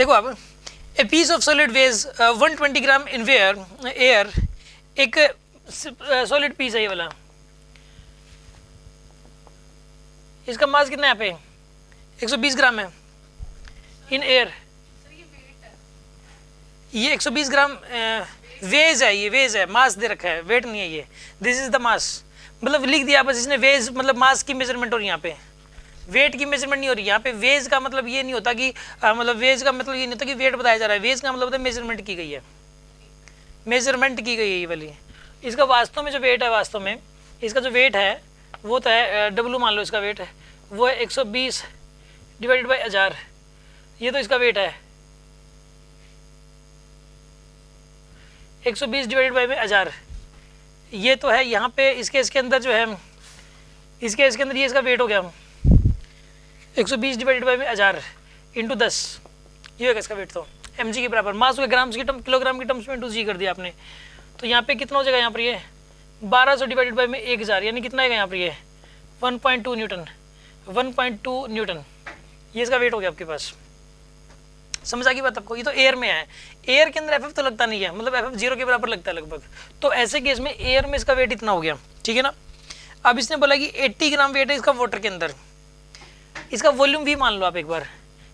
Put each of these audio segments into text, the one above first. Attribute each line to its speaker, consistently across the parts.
Speaker 1: देखो अब, a piece of solid weighs 120 gram in air, एक सॉलिड पीस है ये वाला, इसका मास कितना है यहाँ पे 120 ग्राम है इन एयर। ये 120 ग्राम वेज है, ये वेज है, मास दे रखा है, वेट नहीं है ये, दिस इज द मास, मतलब लिख दिया बस इसने वेज, मतलब मास की मेजरमेंट हो रही है यहाँ पे, वेट की मेजरमेंट नहीं हो रही यहाँ पे। वेज का मतलब ये नहीं होता कि मतलब वेज का मतलब ये नहीं होता कि वेट बताया जा रहा है, वेज का मतलब होता है मेजरमेंट की गई है, मेजरमेंट की गई है ये वाली। इसका वास्तव में जो वेट है, वास्तव में इसका जो वेट है वो तो है डब्लू, मान लो इसका वेट है वो है 120 डिवाइडेड बाई 1000, ये तो इसका वेट है 120 डिवाइडेड बाई 1000, ये तो है यहाँ पे इसके अंदर जो है, इसके अंदर ये इसका वेट हो गया 120 डिवाइडेड बाई 1000 इंटू 10, ये होगा इसका वेट, तो mg के बराबर। मास हो ग्राम्स की किलोग्राम की टर्म्स में इंटू जी कर दिया आपने, तो यहाँ पे कितना हो जाएगा, यहाँ पर ये 1200 डिवाइडेड बाई में 1000, यानी कितना आएगा यहाँ पर ये 1.2 न्यूटन, 1.2 न्यूटन, ये इसका वेट हो गया आपके पास। समझ आ गई बात आपको? ये तो एयर में है, एयर के अंदर एफ तो लगता नहीं है, मतलब एफ 0 के बराबर लगता है लगभग, तो ऐसे केस में एयर में इसका वेट इतना हो गया, ठीक है ना। अब इसने बोला कि 80 ग्राम वेट है इसका वाटर के अंदर, इसका वॉल्यूम वी मान लो आप एक बार,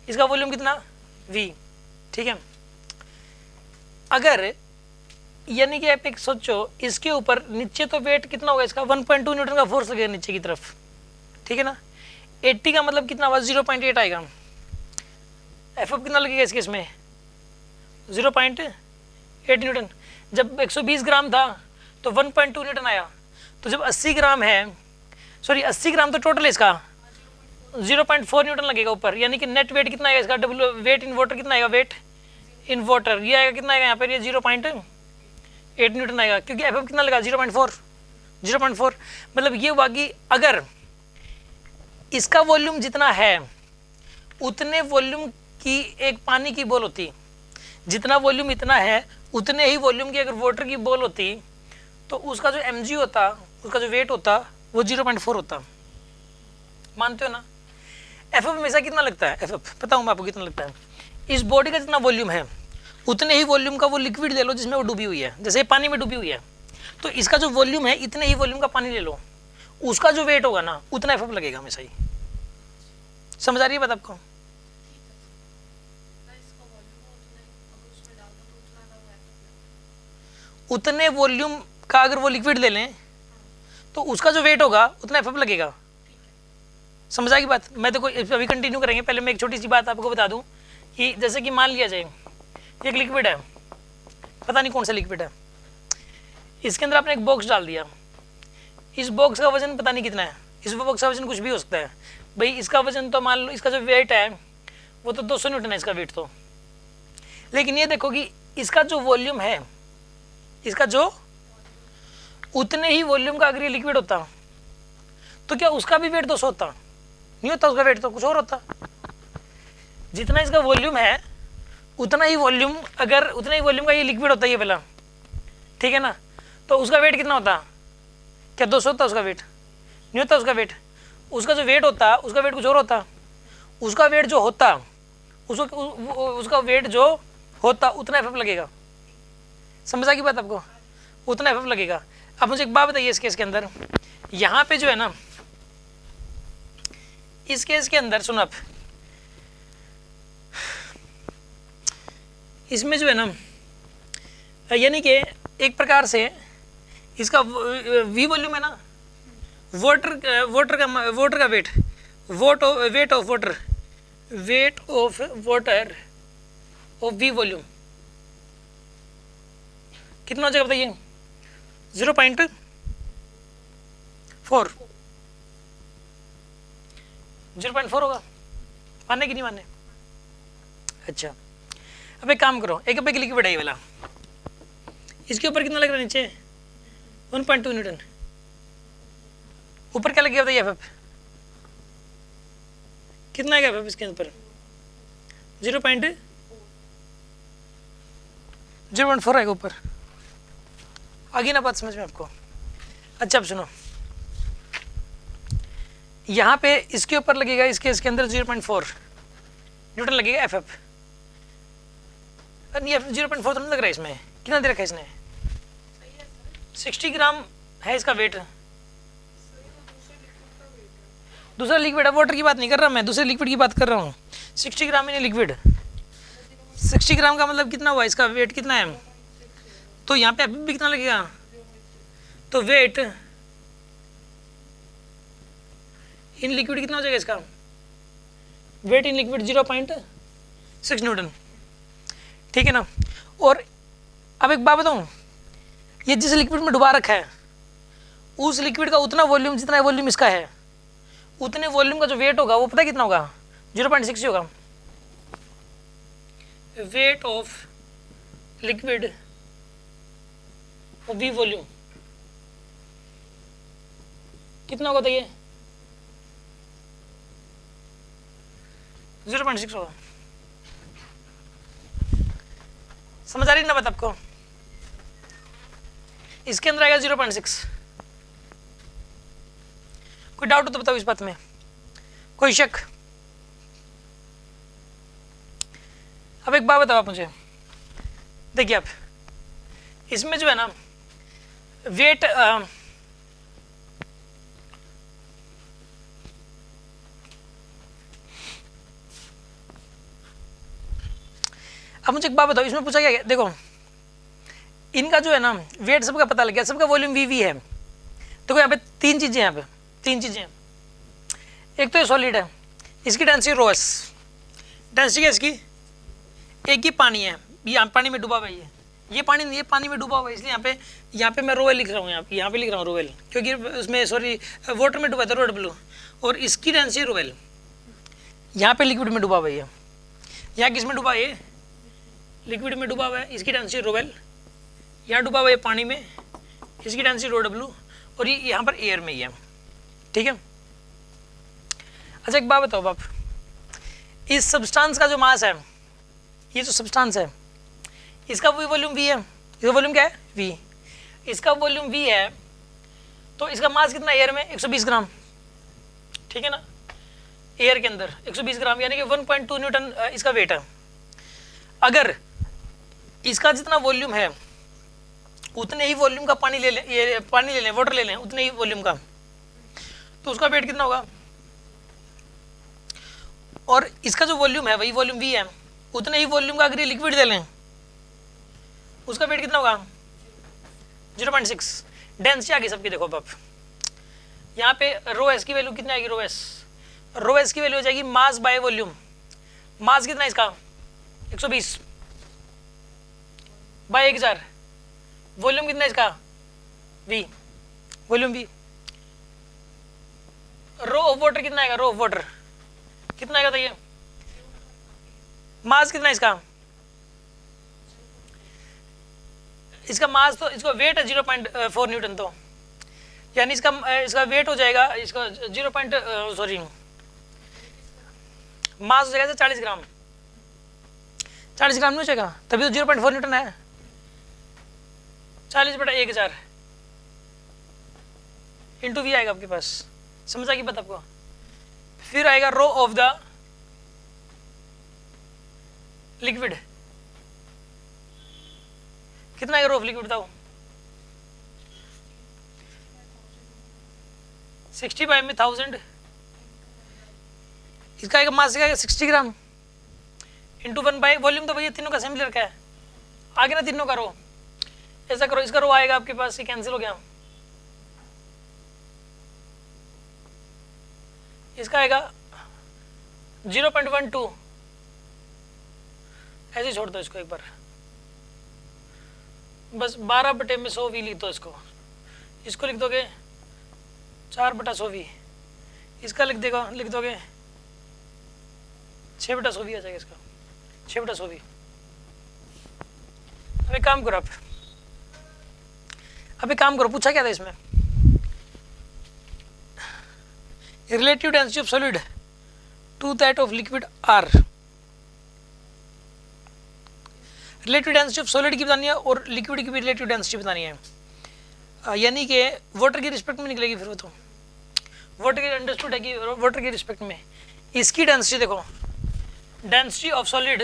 Speaker 1: इसका वॉल्यूम कितना वी, ठीक है। अगर यानी कि आप एक सोचो, इसके ऊपर नीचे तो वेट कितना होगा इसका 1.2 न्यूटन का फोर्स लगेगा नीचे की तरफ, ठीक है ना। 80 का मतलब कितना हुआ 0.8 आएगा, एफ कितना लगेगा इस केस में 0.8 न्यूटन। जब 120 ग्राम था तो 1.2 न्यूटन आया, तो जब 80 ग्राम है, सॉरी 80 ग्राम तो टोटल है इसका 0.4 न्यूटन लगेगा ऊपर, यानी कि नेट वेट कितना आएगा इसका, डब्ल्यू वेट इन वाटर कितना आएगा, वेट इन वाटर ये आएगा कितना आएगा यहाँ पर, ये 0.8 न्यूटन आएगा, क्योंकि एफ कितना लगा 0.4, मतलब ये हुआ कि अगर इसका वॉल्यूम जितना है उतने वॉल्यूम की एक पानी की बॉल होती, जितना वॉल्यूम इतना है उतने ही वॉल्यूम की अगर वाटर की बॉल होती, तो उसका जो mg होता, उसका जो वेट होता वो 0.4 होता, मानते हो ना। एफ हमेशा कितना लगता है, एफ पता हूँ मैं आपको कितना लगता है, इस बॉडी का जितना वॉल्यूम है उतने ही वॉल्यूम का वो लिक्विड ले लो जिसमें वो डूबी हुई है, जैसे पानी में डूबी हुई है, तो इसका जो वॉल्यूम है इतने ही वॉल्यूम का पानी ले लो, उसका जो वेट होगा ना उतना एफ लगेगा हमेशा ही। समझ आ रही है बात आपको? उतने वॉल्यूम का अगर वो लिक्विड ले लें तो उसका जो वेट होगा उतना एफ लगेगा। समझ आ गई बात? मैं देखो अभी कंटिन्यू करेंगे, पहले मैं एक छोटी सी बात आपको बता दूं कि जैसे कि मान लिया जाए एक लिक्विड है, पता नहीं कौन सा लिक्विड है, इसके अंदर आपने एक बॉक्स डाल दिया, इस बॉक्स का वजन पता नहीं कितना है, इस बॉक्स का वजन कुछ भी हो सकता है भाई, इसका वजन तो मान लो, इसका जो वेट है वो तो 200 न्यूटन है इसका वेट तो, लेकिन ये देखो कि इसका जो वॉल्यूम है, इसका जो उतने ही वॉल्यूम का अगर ये लिक्विड होता तो क्या उसका भी वेट 200 होता? नहीं होता, उसका वेट तो कुछ और होता। जितना इसका वॉल्यूम है उतना ही वॉल्यूम, अगर उतना ही वॉल्यूम का ये लिक्विड होता है ये वाला, ठीक है ना, तो उसका वेट कितना होता? क्या 200 होता उसका वेट? नहीं होता उसका वेट, उसका जो वेट होता उसका वेट कुछ और होता, उसका वेट जो होता उसका वेट जो होता उतना एफ लगेगा। समझ आ गई बात आपको? उतना एफ लगेगा। अब मुझे एक बात बताइए, इस केस के अंदर यहाँ पे जो है ना, इस केस के अंदर सुनो आप, इसमें जो है ना, यानी कि एक प्रकार से इसका वी वॉल्यूम है ना, वाटर का weight, weight of water of V volume कितना हो जाएगा बताइए? 0.4 होगा, मानने कि नहीं मानने? अच्छा, अब एक काम करो, एक लिक्विड है ये वाला, इसके ऊपर कितना लग रहा है नीचे 1.2 न्यूटन, ऊपर क्या लग गया बताइए एफ? कितना है एफ इसके ऊपर? 0.4 आएगा ऊपर। आगे ना बात समझ में आपको? अच्छा अब सुनो, यहाँ पे इसके ऊपर लगेगा, इसके अंदर 0.4 न्यूटन लगेगा एफ, नहीं, 0.4 तो नहीं लग रहा है इसमें, कितना दे रखा है इसने? 60 ग्राम है इसका वेट। दूसरा लिक्विड है, वाटर की बात नहीं कर रहा मैं, दूसरे लिक्विड की बात कर रहा हूँ। 60 ग्राम इन लिक्विड, 60 ग्राम का मतलब कितना हुआ, इसका वेट कितना है? तो यहाँ पे अभी भी कितना लगेगा? तो वेट इन लिक्विड कितना हो जाएगा इसका? वेट इन लिक्विड 0.6 न्यूटन, ठीक है ना। और अब एक बात बताऊँ, ये जिस लिक्विड में डुबा रखा है उस लिक्विड का उतना वॉल्यूम जितना वॉल्यूम इसका है, उतने वॉल्यूम का जो वेट होगा वो पता है कितना होगा? 0.6 होगा। Weight of liquid we volume कितना होगा? तो ये 0.6 होगा। समझ आ रही ना बात आपको? इसके अंदर आएगा 0.6। कोई डाउट हो तो बताओ इस बात में, कोई शक? अब एक बात बताओ आप मुझे, देखिए आप इसमें जो है ना वेट अब मुझे एक बात बताओ, इसमें पूछा क्या? देखो इनका जो है ना वेट सबका पता लग गया, सबका वॉल्यूम वी है। देखो यहाँ पे तीन चीजें हैं, तीन चीजें। एक तो ये सॉलिड है, इसकी डेंसिटी रो एस, डेंसिटी क्या इसकी? एक ही पानी है, यहाँ पानी में डूबा हुआ है, ये पानी में डूबा हुआ है, इसलिए यहाँ पे मैं रोवेल लिख रहा हूँ, यहाँ पे लिख रहा हूँ रोवेल, क्योंकि उसमें सॉरी वाटर में डूबा था रो डब्ल्यू, और इसकी डेंसिटी रोवेल। यहाँ पे लिक्विड में डूबा हुआ है, यहाँ किस में डूबा है? लिक्विड में डूबा हुआ है, इसकी डेंसिटी रोवेल। यहाँ डूबा हुआ है पानी में, इसकी डेंसिटी रो डब्ल्यू, और ये यहाँ पर एयर में ही है, ठीक है। अच्छा एक बात बताओ आप, इस सब्सटेंस का जो मास है, ये जो सब्सटेंस है इसका वॉल्यूम वी है, इसका वॉल्यूम क्या है? वी। इसका वॉल्यूम वी है तो इसका मास कितना एयर में? 120 ग्राम, ठीक है ना। एयर के अंदर 120 ग्राम यानी कि 1.2 न्यूटन इसका वेट है। अगर इसका जितना वॉल्यूम है उतने ही वॉल्यूम का पानी ले लें, ये पानी ले लें, वाटर ले लें उतने ही वॉल्यूम का, तो उसका वेट कितना होगा? और इसका जो वॉल्यूम है वही वॉल्यूम वी है, उतने ही वॉल्यूम का अगर ये लिक्विड ले लें उसका वेट कितना होगा? 0.6। डेंसिटी आ गई सबकी। देखो अब यहाँ पे रो एस की वैल्यू कितनी आएगी? रो एस की वैल्यू हो जाएगी मास बाय वॉल्यूम। मास कितना है इसका? 120 बाय 1000। वॉल्यूम कितना है इसका? V, volume V. Rho of water कितना आएगा? रो ऑफ वाटर कितना आएगा? तो ये मास कितना है इसका? इसका मास तो इसका वेट है 0.4 न्यूटन, तो यानी इसका वेट हो जाएगा, इसका 0. सॉरी मास हो जाएगा 40 ग्राम। 40 ग्राम नहीं हो जाएगा, तभी तो 0.4 न्यूटन है। 40/1000 इंटू वी आएगा आपके पास। समझ आएगी बात आपको? फिर आएगा रो ऑफ द लिक्विड, कितना आएगा रो ऑफ लिक्विड बताओ? 60 बाय में 1000, इसका आएगा मास का 60 ग्राम इंटू 1 बाय वॉल्यूम, तो भैया तीनों का सेम रखा है। आगे ना तीनों का रो, ऐसा करो, इसका रो आएगा आपके पास, ये कैंसिल हो गया। इसका आएगा 0.12, ऐसे ही छोड़ दो इसको एक बार, बस 12/100 वी लिख दो इसको लिख दोगे 4/100 वी, इसका लिख दोगे 6/100 वी आ जाएगा इसका, 6/100 वी। अब एक काम करो, पूछा क्या था इसमें? Relative density of solid to that of liquid R. Relative density of solid की बतानी है और लिक्विड की भी रिलेटिव डेंसिटी बतानी है, यानी कि वाटर की रिस्पेक्ट में निकलेगी। फिर वो तो वाटर की अंडरस्टूड है कि वाटर की रिस्पेक्ट में इसकी डेंसिटी देखो, density of solid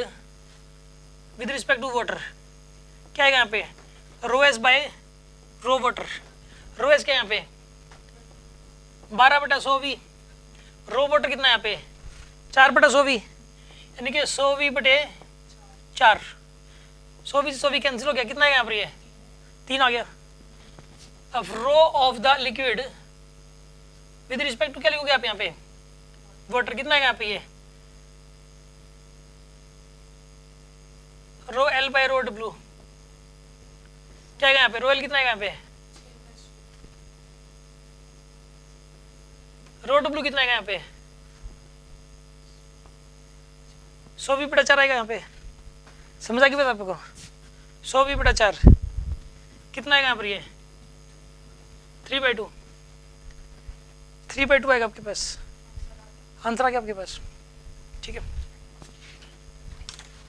Speaker 1: with respect to water क्या है यहाँ पे, rho S by rho water. Rho S क्या है यहाँ पे 12/100V, रो वाटर कितना है यहाँ पे 4/100V, यानी कि 100V/4। 100V से 100V कैंसिल हो गया, कितना है यहाँ पर ये 3 आ गया। अब rho of the liquid with respect to क्या लिखोगे आप यहाँ पे वाटर, कितना है यहाँ पे ये rho L by rho W क्या है यहाँ पे, रो एल कितना है यहाँ पे, रो डब्ल्यू कितना है यहाँ पे 100V/4 आएगा यहाँ पे। समझ आ गई बात आपको, 100V/4 कितना आएगा यहाँ पर ये 3/2 3/2 आएगा आपके पास, आंसर आ गया आपके पास। ठीक है।